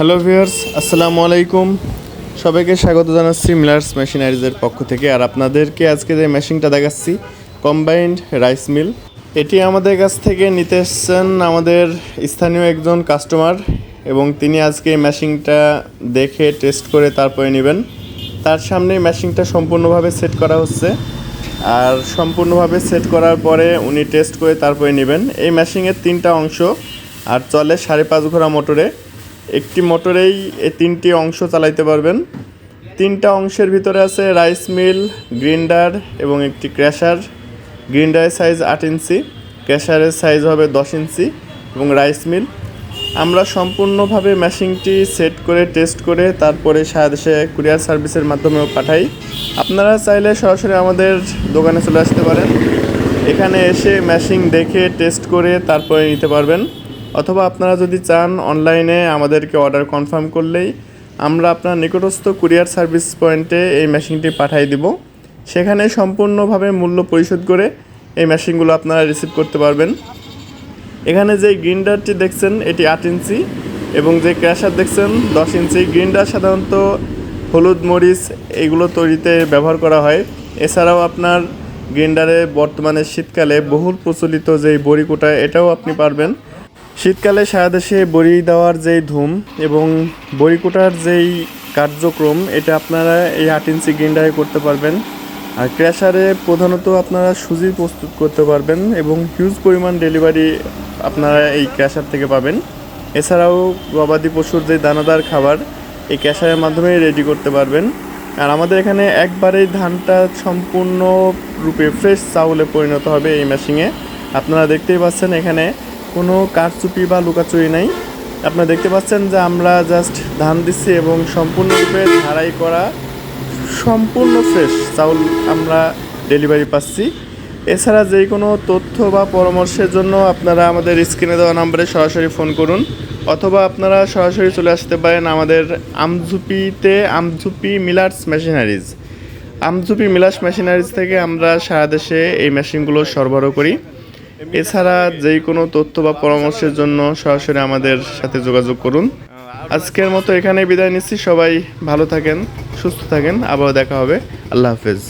Hello viewers, আসসালামু আলাইকুম। সবাইকে স্বাগত জানাচ্ছি মিলার্স মেশিনারিজের পক্ষ থেকে। আর আপনাদেরকে আজকে যে মেশিনটা দেখাচ্ছি, কম্বাইন্ড রাইস মিল, এটি আমাদের কাছ থেকে নিতে এসেছেন আমাদের স্থানীয় একজন কাস্টমার, এবং তিনি আজকে এই মেশিনটা দেখে টেস্ট করে তারপরে নেবেন। তার সামনে মেশিনটা সম্পূর্ণভাবে সেট করা হচ্ছে, আর সম্পূর্ণভাবে সেট করার পরে উনি টেস্ট করে তারপরে নেবেন। এই মেশিনের 3টা অংশ, আর চলে 5.5 ঘোড়া মোটরে। একটি মোটরেই এই 3টি অংশ চালাইতে পারবেন। 3টা অংশের ভিতরে আছে রাইস মিল, গ্রিন্ডার এবং একটি ক্র্যাশার। গ্রিন্ডারের সাইজ 8 ইঞ্চি, ক্র্যাশারের সাইজ হবে 10 ইঞ্চি এবং রাইস মিল। আমরা সম্পূর্ণভাবে মেশিনটি সেট করে টেস্ট করে তারপরে সারা দেশে কুরিয়ার সার্ভিসের মাধ্যমেও পাঠাই। আপনারা চাইলে সরাসরি আমাদের দোকানে চলে আসতে পারেন। এখানে এসে মেশিন দেখে টেস্ট করে তারপরে নিতে পারবেন, অথবা আপনারা যদি চান অনলাইনে আমাদেরকে অর্ডার কনফার্ম করলেই আমরা আপনার নিকটস্থ কুরিয়ার সার্ভিস পয়েন্টে এই মেশিনটি পাঠিয়ে দিব। সেখানে সম্পূর্ণভাবে মূল্য পরিশোধ করে এই মেশিনগুলো আপনারা রিসিভ করতে পারবেন। এখানে যে গ্রিন্ডারটি দেখছেন এটি 8 ইঞ্চি এবং যে ক্র্যাশার দেখছেন 10 ইঞ্চি। গ্রিন্ডার সাধারণত হলুদ মরিচ এইগুলো তৈরিতে ব্যবহার করা হয়। এছাড়াও আপনার গ্রিন্ডারে বর্তমানে শীতকালে বহুল প্রচলিত যেই বড়ি কোটা, এটাও আপনি পারবেন। শীতকালে সারা দেশে বড়ি দেওয়ার যেই ধুম এবং বড়ি কোটার যেই কার্যক্রম, এটা আপনারা এই 8 ইঞ্চি গ্রিন্ডারে করতে পারবেন। আর ক্র্যাশারে প্রধানত আপনারা সুজি প্রস্তুত করতে পারবেন এবং হিউজ পরিমাণ ডেলিভারি আপনারা এই ক্র্যাশার থেকে পাবেন। এছাড়াও গবাদি পশুর যে দানাদার খাবার এই ক্র্যাশারের মাধ্যমে রেডি করতে পারবেন। আর আমাদের এখানে একবারেই ধানটা সম্পূর্ণ রূপে ফ্রেশ চাউলে পরিণত হবে এই মেশিনে। আপনারা দেখতেই পাচ্ছেন এখানে কোনো কারচুপি বা লুকাচুরি নাই। আপনারা দেখতে পাচ্ছেন যে আমরা জাস্ট ধান দিচ্ছি এবং সম্পূর্ণরূপে ঝাড়াই করা সম্পূর্ণ ফ্রেশ চাউল আমরা ডেলিভারি পাচ্ছি। এছাড়া যে কোনো তথ্য বা পরামর্শের জন্য আপনারা আমাদের স্ক্রিনে দেওয়া নম্বরে সরাসরি ফোন করুন, অথবা আপনারা সরাসরি চলে আসতে পারেন আমাদের Amjhupi Millers machineries. Amjhupi Millers machineries থেকে আমরা সারা দেশে এই মেশিনগুলো সরবরাহ করি। এছাড়া যে কোনো তথ্য বা পরামর্শের জন্য সরাসরি আমাদের সাথে যোগাযোগ করুন। আজকের মতো এখানে বিদায় নিচ্ছি। সবাই ভালো থাকেন, সুস্থ থাকেন, আবারও দেখা হবে। আল্লাহ হাফেজ।